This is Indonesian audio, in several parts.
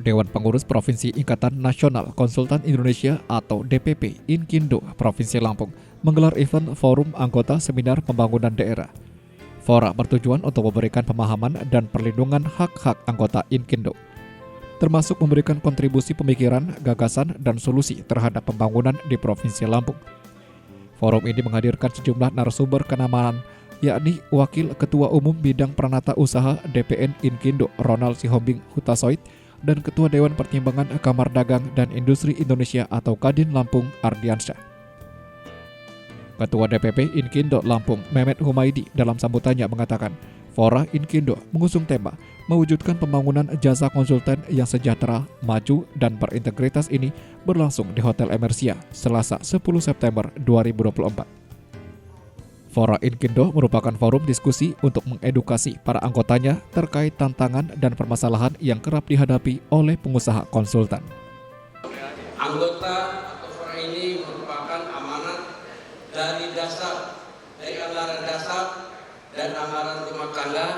Dewan Pengurus Provinsi Ikatan Nasional Konsultan Indonesia atau DPP Inkindo Provinsi Lampung menggelar event Forum Anggota Seminar Pembangunan Daerah. Fora bertujuan untuk memberikan pemahaman dan perlindungan hak-hak anggota Inkindo, termasuk memberikan kontribusi pemikiran, gagasan, dan solusi terhadap pembangunan di Provinsi Lampung. Forum ini menghadirkan sejumlah narasumber kenamaan, yakni Wakil Ketua Umum Bidang Pranata Usaha DPN Inkindo Ronald Sihombing Hutasoit dan Ketua Dewan Pertimbangan Kamar Dagang dan Industri Indonesia atau Kadin Lampung Ardiansyah. Ketua DPP Inkindo Lampung Mehmet Humaidi dalam sambutannya mengatakan, Fora Inkindo mengusung tema mewujudkan pembangunan jasa konsultan yang sejahtera, maju, dan berintegritas ini berlangsung di Hotel Emersia, Selasa 10 September 2024. Fora Inkindo merupakan forum diskusi untuk mengedukasi para anggotanya terkait tantangan dan permasalahan yang kerap dihadapi oleh pengusaha konsultan. Anggota atau fora ini merupakan amanat dari anggaran dasar dan anggaran rumah tangga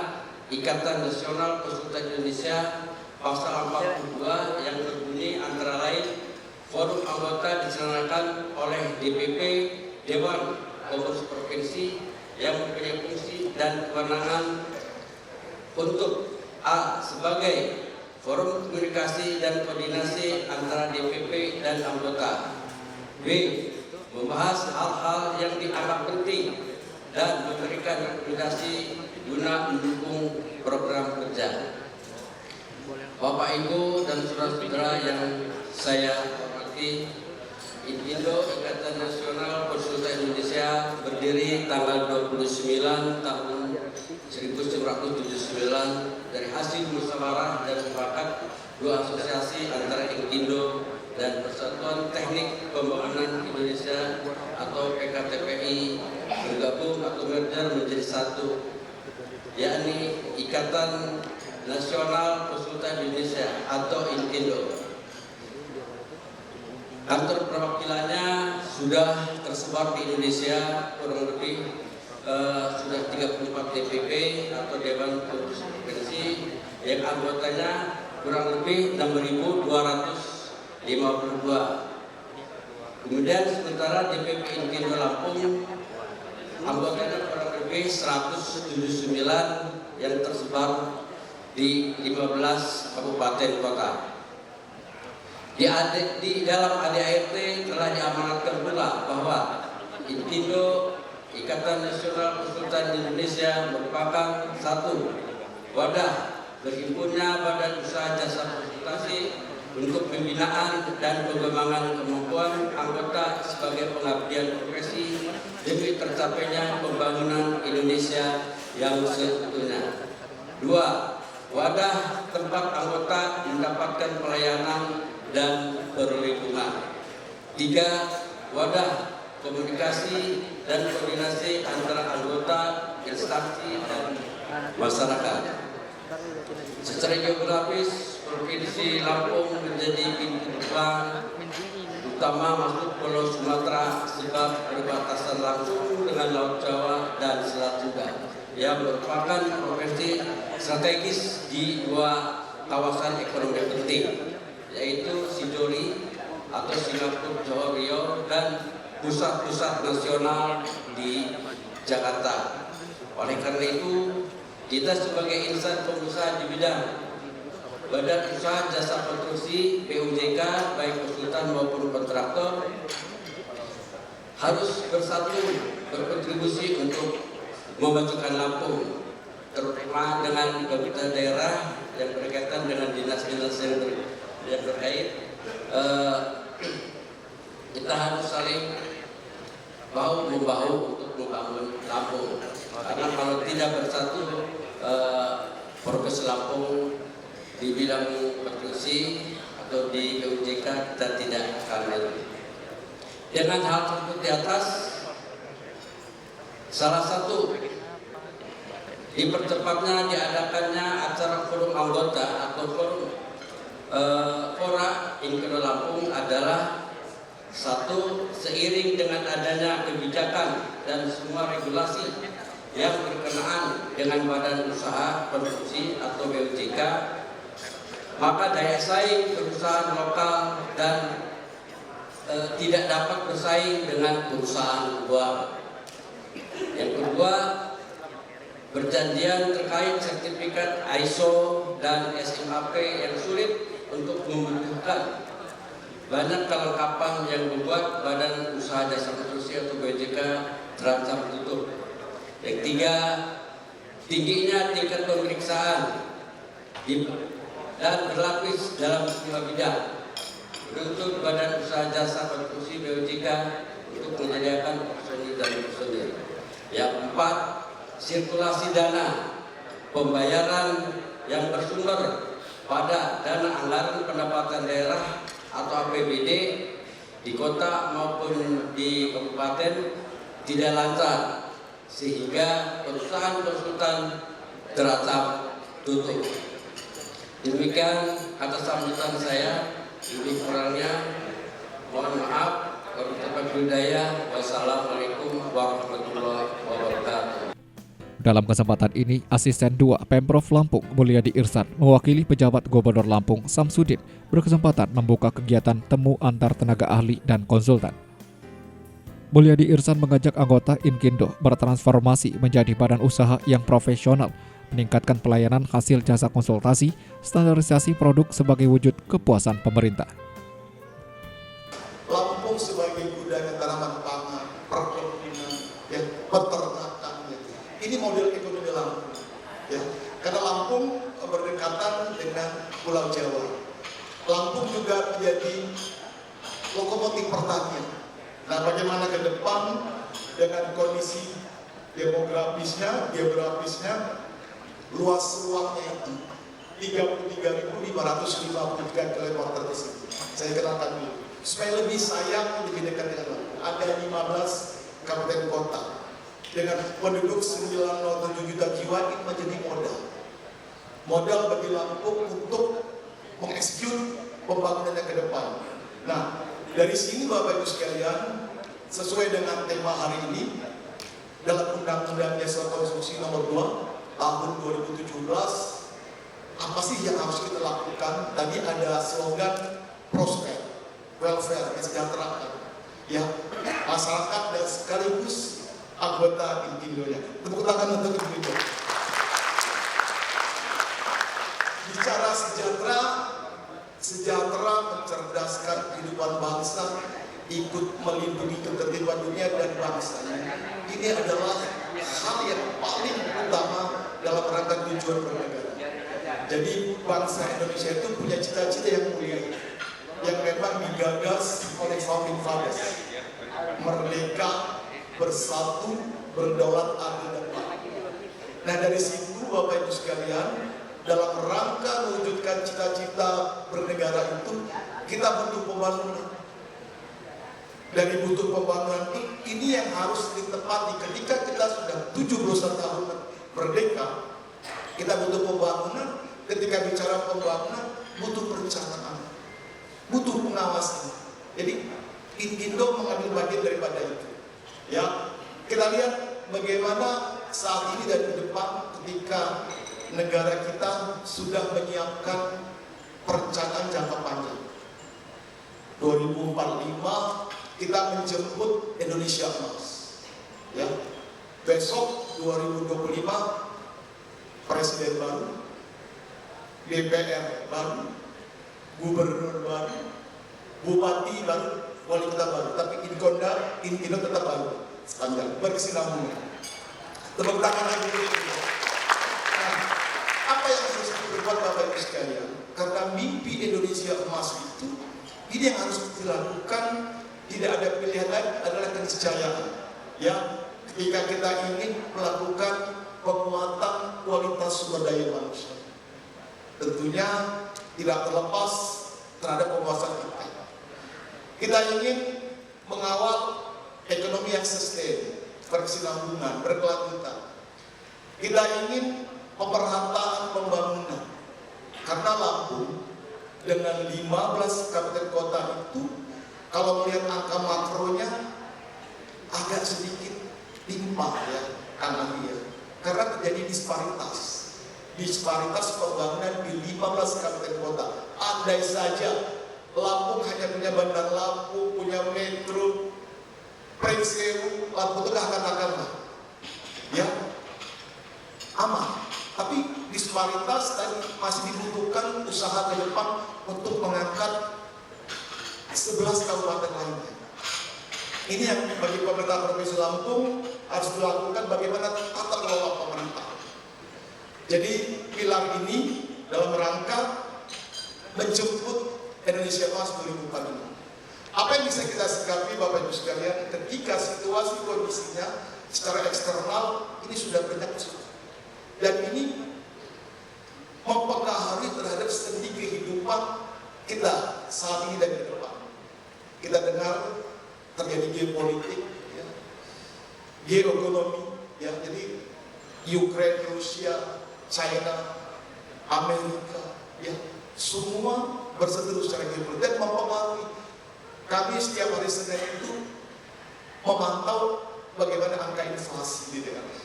Ikatan Nasional Konsultan Indonesia pasal 42 yang berbunyi antara lain forum anggota diselenggarakan oleh DPP Dewan Pengurus Provinsi yang mempunyai fungsi dan kewenangan untuk A. sebagai forum komunikasi dan koordinasi antara DPP dan anggota, B. membahas hal-hal yang dianggap penting dan memberikan rekomendasi guna mendukung program kerja. Bapak Ibu dan saudara-saudara yang saya hormati, Inkindo Ikatan Nasional Konsultan Indonesia berdiri tanggal 29 tahun 1979 dari hasil musyawarah dan mufakat dua asosiasi antara Inkindo dan Persatuan Teknik Pembangunan Indonesia atau PKTPI bergabung atau merger menjadi satu, yakni Ikatan Nasional Konsultan Indonesia atau Inkindo. Kantor perwakilannya sudah tersebar di Indonesia, kurang lebih sudah 34 DPP atau Dewan Pengurus Provinsi yang anggotanya kurang lebih 6.252. Kemudian sementara DPP Inkindo Lampung anggotanya kurang lebih 179 yang tersebar di 15 kabupaten kota. Di dalam ADART telah diamanatkan pula bahwa Inkindo Ikatan Nasional Konsultan Indonesia merupakan satu wadah berhimpunnya badan usaha jasa konsultasi untuk pembinaan dan pengembangan kemampuan anggota sebagai pengabdian profesi demi tercapainya pembangunan Indonesia yang seutuhnya. Dua, wadah tempat anggota mendapatkan pelayanan dan perlindungan. Tiga, wadah komunikasi dan koordinasi antara anggota, instansi, dan masyarakat. Secara geografis, Provinsi Lampung menjadi pintu gerbang utama masuk Pulau Sumatera sebab berbatasan langsung dengan Laut Jawa dan Selat Sunda, yang merupakan provinsi strategis di dua kawasan ekonomi penting, yaitu Sidori atau Singapura Johor Rio dan pusat-pusat nasional di Jakarta. Oleh karena itu, kita sebagai insan pengusaha di bidang Badan Usaha Jasa Konstruksi (BUJK) baik konsultan maupun kontraktor harus bersatu berkontribusi untuk memajukan Lampung, terutama dengan pemerintah daerah yang berkaitan dengan dinas-dinas yang terkait. Kita harus saling bahu-membahu untuk membangun Lampung. Karena kalau tidak bersatu, Provinsi Lampung di bidang konstruksi atau di BUJK kita tidak akan maju. Dengan hal tersebut di atas, salah satu dipercepatnya diadakannya acara forum anggota atau forum Fora Inkindo Lampung adalah satu, seiring dengan adanya kebijakan dan semua regulasi yang berkenaan dengan badan usaha konstruksi atau BUJK maka daya saing perusahaan lokal dan tidak dapat bersaing dengan perusahaan luar. Yang kedua, perjanjian terkait sertifikat ISO dan SMAP yang sulit untuk membutuhkan banyak kelengkapan yang membuat Badan Usaha Jasa Konstruksi atau BUJK terancam tutup. Yang tiga, tingginya tingkat pemeriksaan dan berlapis dalam semua bidang. Menuntut Badan Usaha Jasa Konstruksi BUJK untuk menyediakan personil dan personil. Yang empat, sirkulasi dana pembayaran yang bersumber pada dana anggaran pendapatan daerah atau APBD di kota maupun di kabupaten tidak lancar, sehingga perusahaan konsultan terancam tutup. Demikian atas sambutan saya, lebih kurangnya mohon maaf. Wassalamualaikum warahmatullahi wabarakatuh. Dalam kesempatan ini, Asisten 2 Pemprov Lampung Mulyadi Irsan mewakili pejabat Gubernur Lampung Samsudin berkesempatan membuka kegiatan temu antar tenaga ahli dan konsultan. Mulyadi Irsan mengajak anggota Inkindo bertransformasi menjadi badan usaha yang profesional, meningkatkan pelayanan hasil jasa konsultasi, standarisasi produk sebagai wujud kepuasan pemerintah. Lampung sebagai budaya tanaman pangan, perkebunan, peternakan, ini model ekonomi Lampung, karena Lampung berdekatan dengan Pulau Jawa. Lampung juga menjadi lokomotif pertanian. Nah, bagaimana ke depan dengan kondisi geografisnya, luas ruangnya itu 33.553 km tersebut. Saya kenalkan dulu, supaya lebih sayang, lebih dekat dengan Lampung. Ada 15 kabupaten kota dengan penduduk 9,7 juta jiwa. Ini menjadi modal bagi Lampung untuk mengeksekut pembangunan yang ke depan. Nah, dari sini Bapak Ibu sekalian, sesuai dengan tema hari ini, dalam Undang-Undang Jasa Konstruksi Nomor 2 Tahun 2017, apa sih yang harus kita lakukan? Tadi ada slogan prosper, welfare, kesejahteraan, masyarakat dan sekaligus anggota Inkindo-nya. Tepuk tangan untuk Inkindo. Bicara sejahtera mencerdaskan kehidupan bangsa, ikut melindungi ketertiban dunia dan bangsanya. Ini adalah hal yang paling utama dalam rangka tujuan bernegara. Jadi bangsa Indonesia itu punya cita-cita yang mulia, yang memang digagas oleh founding fathers. Merdeka, bersatu, berdaulat, adil dan makmur. Nah, dari situ Bapak Ibu sekalian, dalam rangka mewujudkan cita-cita bernegara itu, kita butuh pembangunan. Dari butuh pembangunan ini yang harus ditepati ketika kita sudah 71 tahun merdeka. Kita butuh pembangunan. Ketika bicara pembangunan, butuh perencanaan, butuh pengawasan. Jadi Inkindo mengambil bagian daripada itu. Kita lihat bagaimana saat ini dan ke depan ketika negara kita sudah menyiapkan perencanaan jangka panjang. 2045 kita menjemput Indonesia Emas. Besok 2025 presiden baru, DPR baru, gubernur baru, bupati baru, wali kota baru, tapi Inkindo tetap baru, standar berkesinambungan. Tepuk tangan lagi. Nah, apa yang harus diperbuat Bapak Ibu sekalian? Karena mimpi Indonesia Emas itu, ini yang harus dilakukan. Tidak ada pilihan lain, adalah keniscayaan. Ketika kita ingin melakukan penguatan kualitas sumber daya manusia, tentunya tidak terlepas terhadap penguasaan kita. Kita ingin mengawal ekonomi yang sustain, berkesinambungan, berkelanjutan. Kita ingin pemerataan pembangunan, karena Lampung dengan 15 kabupaten kota itu, kalau melihat angka makronya agak sedikit timpang karena terjadi disparitas. disparitas pembangunan di 15 kabupaten kota. Andai saja Lampung hanya punya Bandar Lampung, punya metro, Prinsewu, Lampung itu akan lah, ya aman. Tapi disparitas dan masih dibutuhkan usaha ke depan untuk mengangkat 11 kabupaten lainnya. Ini yang bagi pemerintah Provinsi Lampung harus dilakukan, bagaimana tata kelola pemerintah. Jadi pilar ini dalam rangka menjemput Indonesia Emas 2045. Apa yang bisa kita sikapi Bapak Ibu sekalian ketika situasi kondisinya secara eksternal ini sudah banyak dan ini mempengaruhi terhadap sendi kehidupan kita saat ini dan ke depan. Kita dengar terjadi geopolitik, ya, geoekonomi, ya, jadi Ukraina, Rusia, China, Amerika, ya, semua berseteru secara geopolitik dan mempengaruhi. Kami setiap hari Senin itu memantau bagaimana angka inflasi di daerah.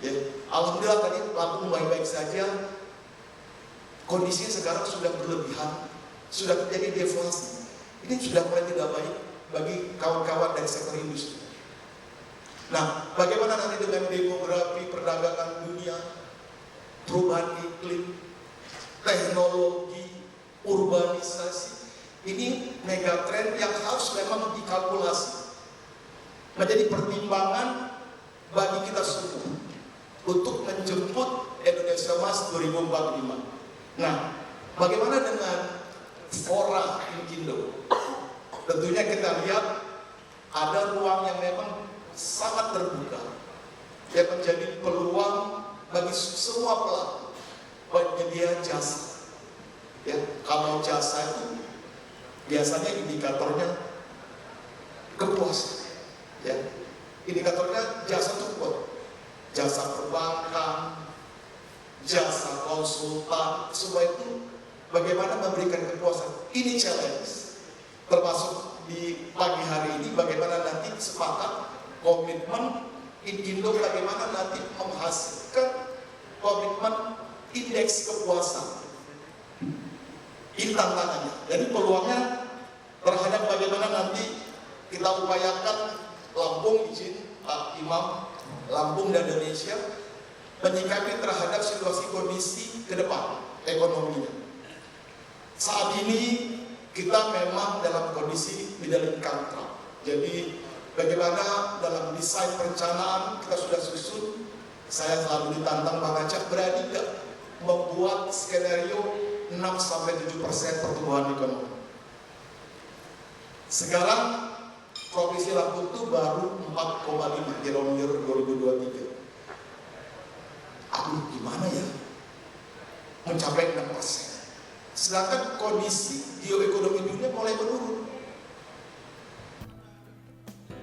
Ya, alhamdulillah tadi Lampung baik-baik saja. Kondisinya sekarang sudah berlebihan, sudah terjadi deflasi. Ini sudah mulai tidak baik bagi kawan-kawan dari sektor industri. Nah, bagaimana nanti dengan demografi, perdagangan dunia, perubahan iklim, teknologi, urbanisasi, ini megatrend yang harus memang dikalkulasi, menjadi pertimbangan bagi kita semua untuk menjemput Indonesia Emas 2045. Nah, bagaimana dengan Fora Inkindo? Tentunya kita lihat ada ruang yang memang sangat terbuka, yang menjadi peluang bagi semua pelaku penyedia jasa. Ya, kalau jasa itu biasanya indikatornya kepuasan. Ya, indikatornya jasa itu kuat. Jasa perbankan, jasa konsultan, semua itu bagaimana memberikan kepuasan. Ini challenge. Termasuk di pagi hari ini bagaimana nanti sepakat komitmen Inkindo bagaimana nanti menghasilkan komitmen indeks kepuasan. Ini tantangannya. Jadi peluangnya terhadap bagaimana nanti kita upayakan Lampung, izin Pak Imam, Lampung dan Indonesia menyikapi terhadap situasi kondisi ke depan ekonominya. Saat ini kita memang dalam kondisi middle income trap. Jadi bagaimana dalam desain perencanaan kita sudah susun, saya selalu ditantang Bang Acak, berani nggak membuat skenario 6-7% pertumbuhan ekonomi. Sekarang Provinsi Lampung itu baru 4,5 year-on-year 2023. Aduh, gimana ya mencapai 6%? Sedangkan kondisi geoekonomi dunia mulai menurun.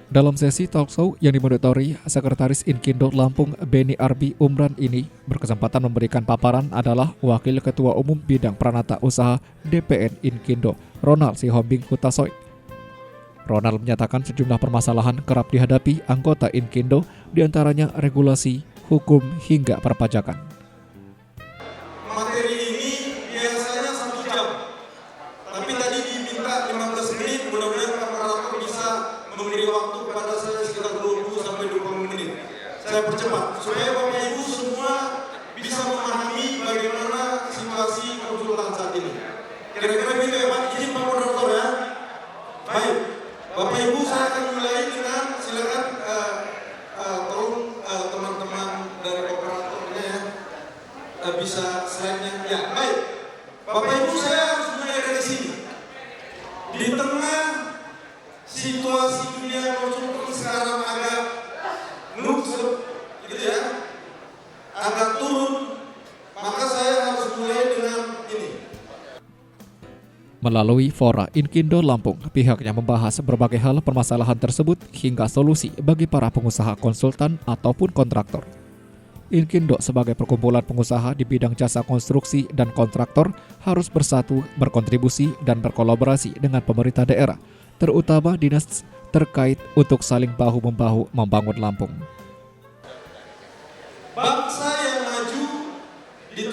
Dalam sesi talkshow yang dimonitori, Sekretaris Inkindo Lampung Beni Arbi Umran ini berkesempatan memberikan paparan adalah Wakil Ketua Umum Bidang Pranata Usaha DPN Inkindo, Ronald Sihombing Hutasoy. Ronald menyatakan sejumlah permasalahan kerap dihadapi anggota Inkindo, diantaranya regulasi, hukum, hingga perpajakan. Materi ini biasanya 1 jam, tapi tadi diminta 15 menit, mudah-mudahan Pak Moderator bisa memberi waktu kepada saya sekitar 20-20 menit. Saya percepat, supaya Bapak Ibu semua bisa memahami bagaimana situasi konsultan saat ini. Kira-kira begitu ya Pak, izin Pak Moderator ya. Baik, Bapak Ibu saya akan mulai dengan silakan tolong teman-teman dari operatornya ya bisa slide-nya. Ya, baik. Bapak Ibu saya harus mulai dari sini. Di tengah situasi dunia konsultan sekarang agak nusuk gitu ya, agak turun, maka saya harus mulai dengan ini. Melalui Fora Inkindo Lampung, pihaknya membahas berbagai hal permasalahan tersebut hingga solusi bagi para pengusaha konsultan ataupun kontraktor. Inkindo sebagai perkumpulan pengusaha di bidang jasa konstruksi dan kontraktor harus bersatu, berkontribusi, dan berkolaborasi dengan pemerintah daerah, terutama dinas terkait untuk saling bahu-membahu membangun Lampung. Bangsa yang maju di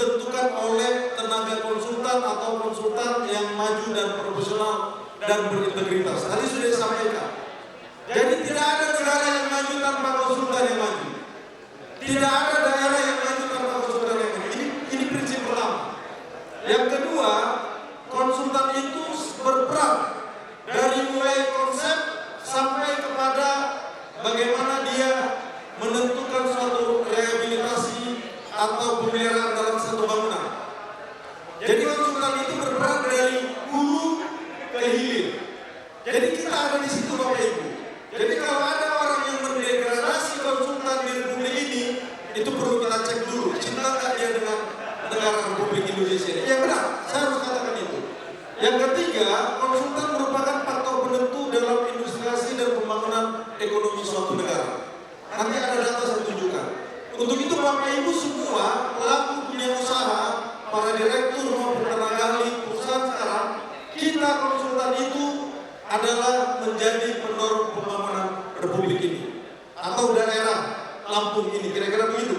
dilakukan oleh tenaga konsultan atau konsultan yang maju dan profesional dan berintegritas. Tadi sudah disampaikan. Jadi tidak ada negara yang maju tanpa konsultan yang maju. Tidak ada daerah yang maju tanpa konsultan yang maju. Ini prinsip pertama. Yang kedua, konsultan itu berperan dari mulai konsep sampai kepada bagaimana dia menentukan suatu rehabilitasi atau pemeliharaan dalam satu bangunan. Jadi konsultan itu berperan dari hulu ke hilir. Jadi kita ada di situ Bapak Ibu. Jadi kalau ada orang yang mendegradasi konsultan di Republik ini, itu perlu kita cek dulu. Cinta nggak dia dengan negara Republik Indonesia? Ya benar, saya harus katakan itu. Yang ketiga, konsultan merupakan faktor penentu dalam industrialisasi dan pembangunan ekonomi suatu negara. Nanti ada data saya tunjukkan. Untuk itu Bapak Ibu semua pelaku dunia usaha, para direktur maupun tenaga ahli perusahaan sekarang, kita konsultan itu adalah menjadi pendorong pembangunan Republik ini atau daerah Lampung ini, kira-kira begitu.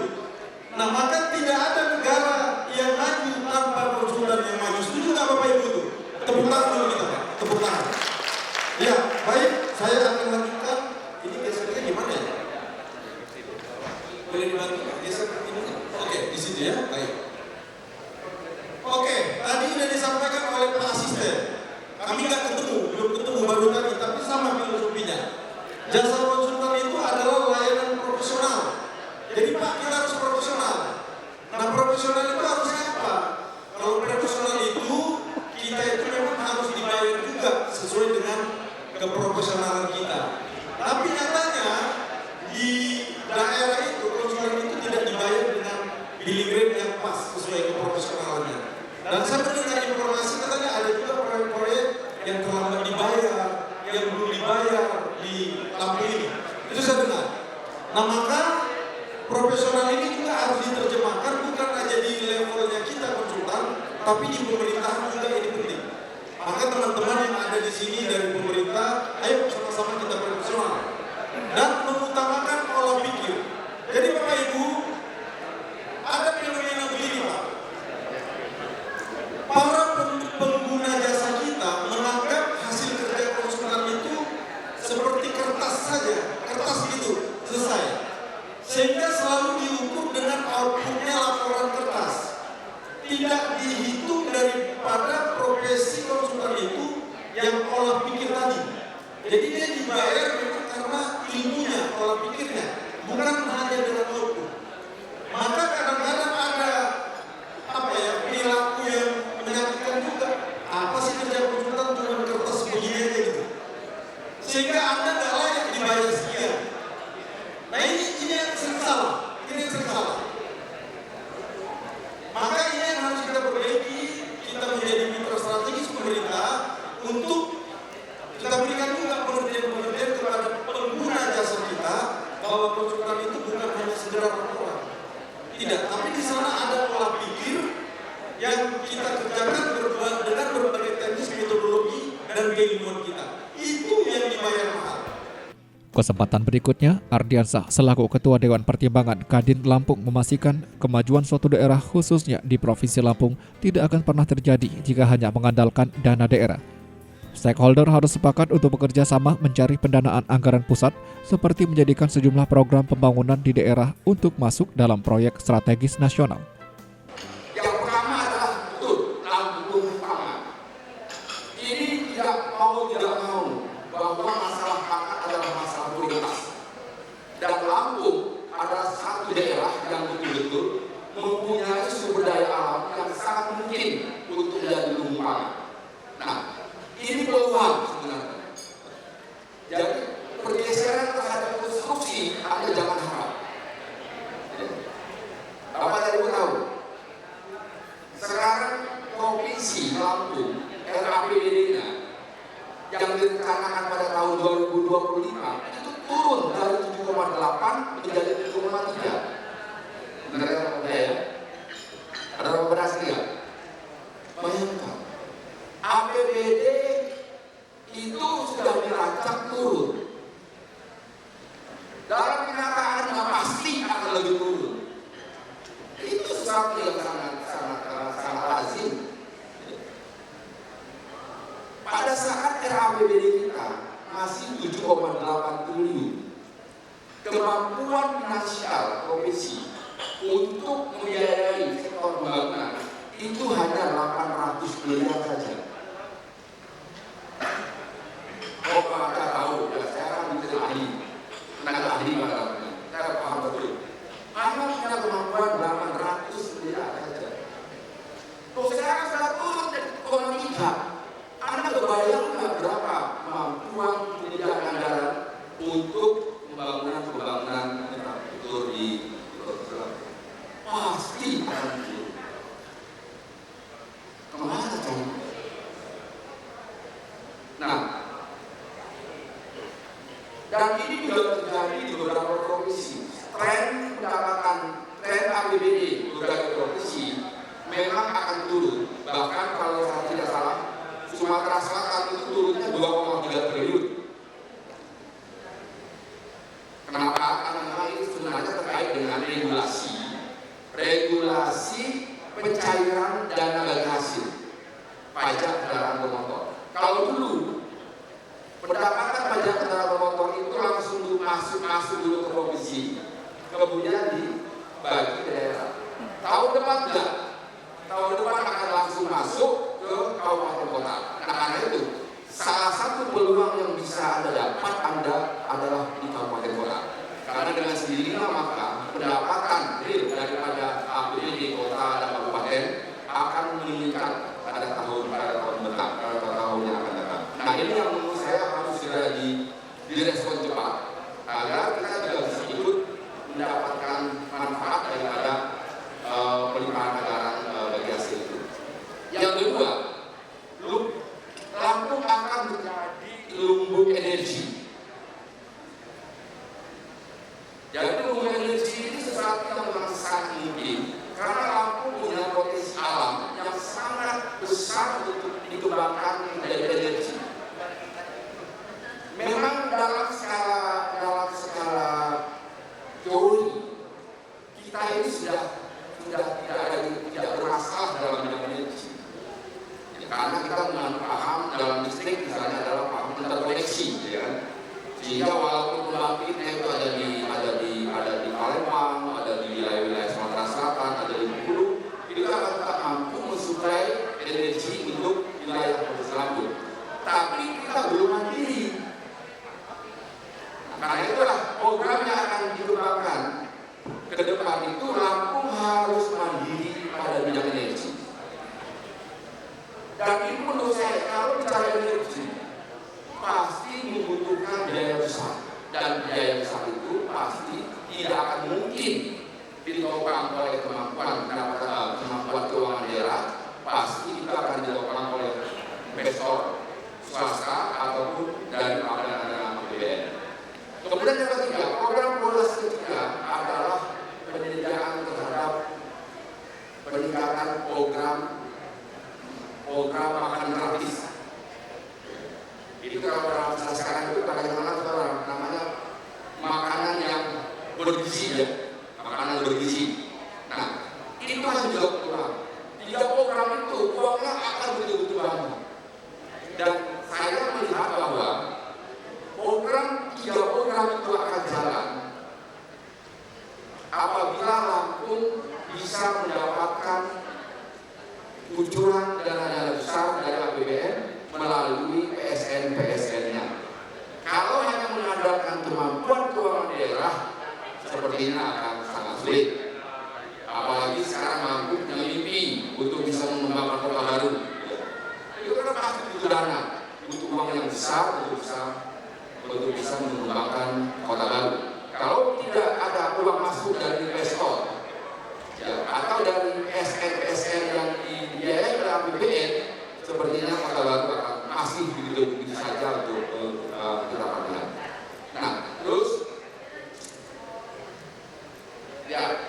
Nah, maka tidak ada negara yang maju tanpa konsultan yang maju. Setuju nggak Bapak Ibu itu? Tepuk tangan dulu kita, Pak. Tepuk tangan. Ya, baik. Saya akan lanjutkan. Ini gesernya gimana ya? Boleh dibantu Pak? Geser ini. Oke, di situ ya. Baik. Oke, tadi sudah disampaikan oleh Pak Asisten. Kami nggak ketemu, belum ketemu baru tadi, tapi sama filosofinya. Jasa konsultan itu adalah layanan profesional. Jadi Pak, kita harus profesional. Nah, profesional itu harusnya apa? Kalau profesional itu, kita itu memang harus dibayar juga sesuai dengan keprofesionalan kita. Tapi nyatanya di daerah itu konsultan itu tidak dibayar dengan billing rate yang pas sesuai keprofesionalannya. Dan saya mendengar informasi katanya ada juga proyek-proyek yang terlambat dibayar, yang belum dibayar di Lampung ini. Itu saya dengar. Nah, maka profesional ini juga harus diterjemahkan bukan aja di levelnya kita konsultan, tapi di pemerintahan juga ini penting. Maka teman-teman yang ada di sini dari pemerintah, ayo sama-sama kita profesional dan mengutamakan pola pikir. Jadi Bapak Ibu, ada fenomena begini Pak. Para pengguna jasa kita menganggap hasil kerja konsultan itu seperti kertas saja, kertas gitu, selesai. Sehingga selalu diukur dengan outputnya laporan kertas. Tidak dihitung daripada profesi konsultan itu yang olah pikir tadi. Jadi dia dibayar memang karena ilmunya, olah pikirnya, bukan hanya dengan output. Maka kadang-kadang ada perilaku yang menyakitkan juga. Apa sih kerja konsultan cuma kertas begini aja gitu. Sehingga Anda nggak layak dibayar sekian. Nah ini yang sering salah. Ini yang sering salah. Maka ini yang harus kita perbaiki. Kita menjadi mitra strategis pemerintah untuk kita berikan juga pengertian-pengertian kepada pengguna jasa kita bahwa konsultan itu bukan hanya sekedar laporan. Tidak, tapi di sana ada pola pikir yang kita kerjakan dengan berbagai teknis metodologi dan keilmuan kita. Itu yang dibayar mahal. Kesempatan berikutnya, Ardiansah selaku Ketua Dewan Pertimbangan Kadin Lampung memastikan kemajuan suatu daerah khususnya di Provinsi Lampung tidak akan pernah terjadi jika hanya mengandalkan dana daerah. Stakeholder harus sepakat untuk bekerja sama mencari pendanaan anggaran pusat seperti menjadikan sejumlah program pembangunan di daerah untuk masuk dalam proyek strategis nasional. Yang pertama adalah betul Lampung pangan. Ini tidak mau bahwa masalah pangan adalah masalah prioritas. Dan Lampung adalah satu daerah yang betul-betul mempunyai sumber daya alam yang sangat mungkin untuk menjadi lumbung pangan. Nah, ini peluang sebenarnya. Jadi pergeseran terhadap konstruksi Anda jangan harap. Bapak dan Ibu tahu, sekarang Provinsi Lampung RAPBD-nya yang direncanakan pada tahun 2025 itu turun dari 7,8 menjadi 7,3. Benar ya? Ada berapa berhasil ya? Bayangkan, APBD itu sudah dirancang turun. Dalam kenyataannya pasti akan lebih turun. Itu sesuatu yang sangat miliar saja. Oh, Pak Anda tahu, ya, saya kan menteri ahli, tenaga ahli pada saya paham betul. Anda punya kemampuan 800 miliar saja. Terus sekarang sudah turun dari 3. Anda kebayang nggak berapa kemampuan penyediaan anggaran untuk pembangunan infrastruktur di Kota pasti akan turun. Kemana cari? Nah, dan ini juga terjadi di beberapa provinsi. Tren pendapatan, tren APBD beberapa provinsi memang akan turun. Bahkan kalau saya tidak salah, Sumatera Selatan itu turunnya 2,3 triliun. Kenapa? Karena ini sebenarnya terkait dengan regulasi pencairan dana bagi hasil pajak kendaraan bermotor. Kalau dulu pendapatan pajak kendaraan bermotor itu langsung masuk dulu ke provinsi, kemudian dibagi ke daerah. Tahun depan enggak. Tahun depan akan langsung masuk ke kabupaten kota. Nah, karena itu salah satu peluang yang bisa Anda dapat adalah di kabupaten kota. Karena dengan sendirinya maka pendapatan real daripada APBD kota dan kabupaten akan meningkat pada tahun yang akan datang. Nah, ini yang menurut saya harus segera direspon cepat agar kita juga bisa ikut mendapatkan manfaat daripada pelimpahan anggaran bagi hasil itu. Yang kedua, Lampung akan menjadi lumbung energi. Jadi lumbung energi ini sesuatu yang memang sangat mungkin karena Lampung punya potensi alam yang sangat besar untuk dikembangkan menjadi energi. Memang dalam skala teori kita ini sudah tidak bermasalah dalam bidang energi. Karena kita paham dalam listrik misalnya adalah paham interkoneksi, ya kan? Sehingga walaupun pembangkitnya itu ada di Palembang, ada di wilayah-wilayah Sumatera Selatan, ada di Bengkulu, itu akan tetap mampu mensuplai energi untuk wilayah Provinsi Lampung. Tapi kita belum mandiri. Karena itulah program yang akan dikembangkan ke depan itu Lampung harus mandiri pada bidang energi. Dan ini menurut saya kalau bicara energi pasti membutuhkan biaya besar, dan biaya besar itu pasti tidak akan mungkin ditopang oleh kemampuan keuangan daerah. Pasti itu akan ditopang oleh investor swasta ataupun dari APBN. Kemudian yang ketiga, program prioritas ketiga adalah penyediaan terhadap peningkatan program makan gratis. Itu kalau dalam istilah sekarang itu bagaimana namanya makanan yang bergizi, ya, makanan bergizi. Nah, itu kan juga kurang. 3 program itu uangnya akan betul-betul banyak. Dan saya melihat bahwa 3 program itu akan jalan apabila Lampung bisa mendapatkan kucuran dana besar dari APBN melalui PSN-nya. Kalau hanya mengandalkan kemampuan keuangan daerah, sepertinya akan sangat sulit. Apalagi sekarang mampu punya mimpi untuk bisa mengembangkan kota baru. Itu kan pasti butuh dana, butuh uang yang besar untuk bisa mengembangkan kota baru. Kalau tidak ada uang masuk dari investor, ya, atau dari PSN yang dibiayai oleh APBN, sepertinya kota baru akan masih begitu saja untuk kita pandang. Nah, terus ya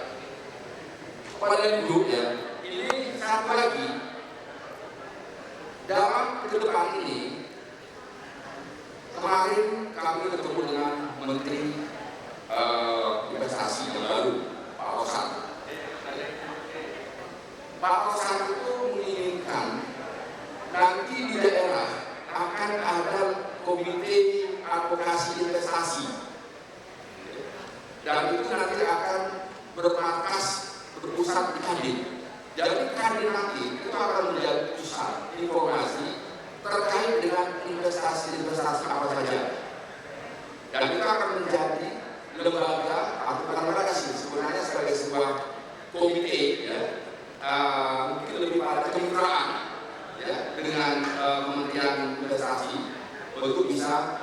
kepada Ibu, ya, ini satu lagi dalam ke depan ini. Kemarin kami bertemu dengan Menteri Investasi yang baru, Pak Rosan. Pak Rosan itu menginginkan nanti di daerah akan ada komite advokasi investasi, dan itu nanti akan berpusat di Kadin. Jadi hadir nanti itu akan menjadi pusat informasi terkait dengan investasi-investasi apa saja. Dan itu akan menjadi lembaga atau bukan lembaga sih, sebenarnya sebagai sebuah komite ya, mungkin lebih pada kemitraan ya, dengan Kementerian Investasi untuk bisa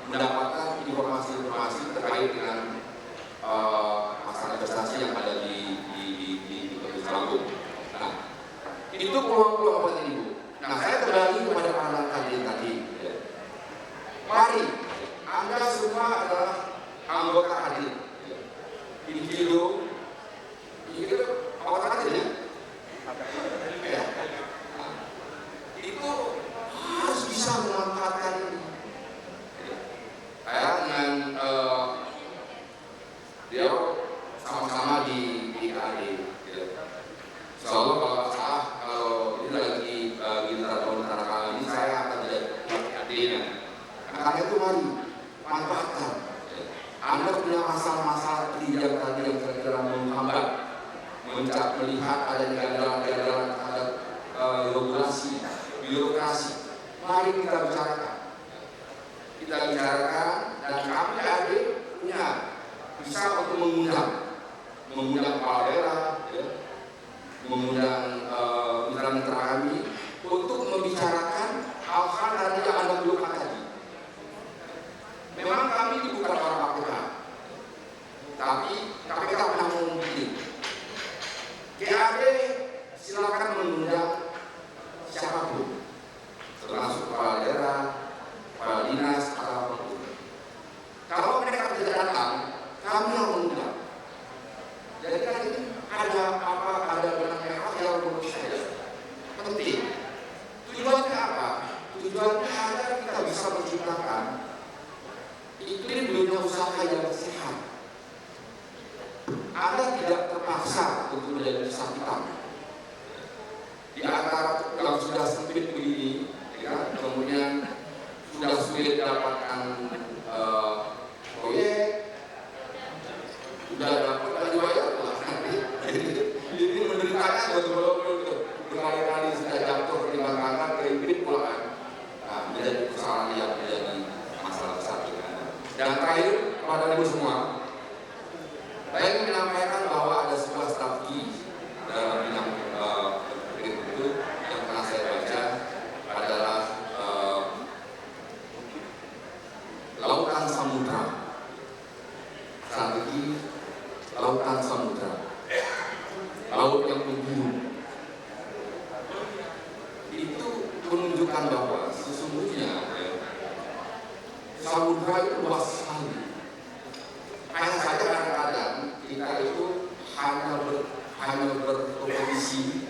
mendapatkan informasi-informasi terkait dengan masalah investasi yang ada di Provinsi Lampung. Nah, itu peluang-peluang buat Ibu. Nah, saya kembali kepada pandangan kalian tadi. Ya. Mari, Anda semua adalah anggota hadir. Individu, itu anggota hadir ya. Ya. Nah, itu harus bisa memanfaatkan ini. Saya dengan dia sama-sama di KAD. Insya Allah kalau salah, kalau ini lagi tahun kali ini saya akan jadi KAD-nya. Karena itu mari manfaatkan. Anda punya masalah-masalah yang tadi yang kira-kira menghambat, melihat adanya gandalan-gandalan terhadap regulasi, birokrasi. Mari kita bicarakan. Kita bicarakan dan kami KAD punya bisa untuk mengundang kepala daerah, ya, mengundang mitra-mitra kami untuk membicarakan hal-hal dari yang Anda belum tadi. Memang kami ini bukan orang KPK, tapi KPK pernah mengundang. KAD silakan mengundang siapapun, termasuk kepala daerah, kepala dinas atau apapun. Kalau mereka tidak datang, kami yang mengundang. Jadi kan ini ada benang merah yang menurut saya penting. Tujuannya apa? Tujuannya agar kita bisa menciptakan iklim dunia usaha yang sehat. Anda tidak terpaksa untuk menjadi usaha hitam. Di antara yang sudah sempit begini, ya, kemudian sudah sulit dapatkan proyek, sudah dapat dan dibayar lah nanti. Ini menderitanya betul-betul berkali-kali sudah jatuh ketimbang angkat kerimpit pulang. Nah, menjadi persoalan yang menjadi masalah besar kita. Dan terakhir kepada ibu semua, saya ingin menyampaikan bahwa ada sebuah strategi dalam bidang itu yang pernah saya baca adalah lautan samudra. Strategi lautan samudra, laut yang membiru. Itu menunjukkan bahwa sesungguhnya samudra itu luas sekali. Hanya saja kadang-kadang kita itu hanya berkompetisi,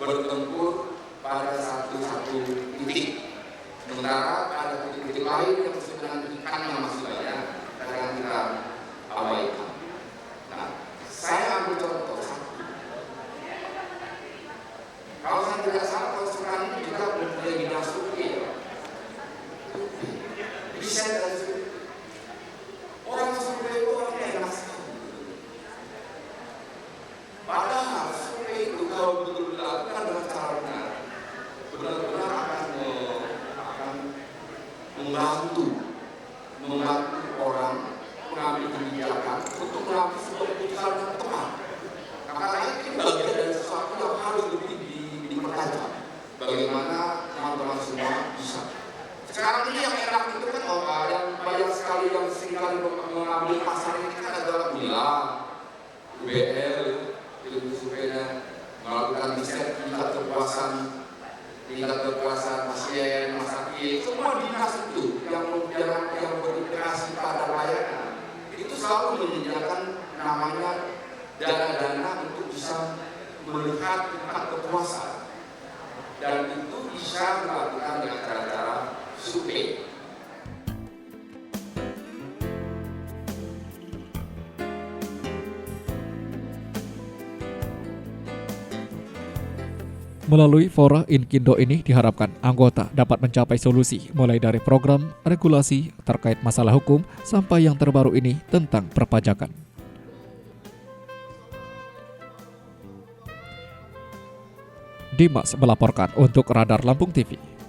bertempur pada satu titik. Sementara ada titik-titik lain yang sebenarnya ikan yang masih banyak, kadang kita abaikan. Nah, saya ambil contoh satu. Kalau saya tidak salah, kalau sekarang ini juga mempunyai bidang survei. Riset dan survei. Orang survei itu orangnya enak sekali. Padahal survei itu kalau betul-betul dilakukan dengan cara benar, benar-benar akan membantu orang mengambil kebijakan untuk mengambil sebuah keputusan yang tepat. Karena ini bagian dari sesuatu yang harus lebih dipertajam. Bagaimana teman-teman semua bisa. Sekarang ini yang enak itu kan yang banyak sekali yang seringkali mengambil pasar ini kan adalah UNILA, UBL, itu surveinya melakukan riset tingkat kepuasan pasien, rumah sakit, semua dinas itu yang berimplikasi pada pelayanan itu selalu menyediakan namanya dana-dana untuk bisa melihat tingkat kepuasan, dan itu bisa dilakukan dengan cara-cara survei. Melalui Fora Inkindo ini diharapkan anggota dapat mencapai solusi mulai dari program, regulasi terkait masalah hukum sampai yang terbaru ini tentang perpajakan. Dimas melaporkan untuk Radar Lampung TV.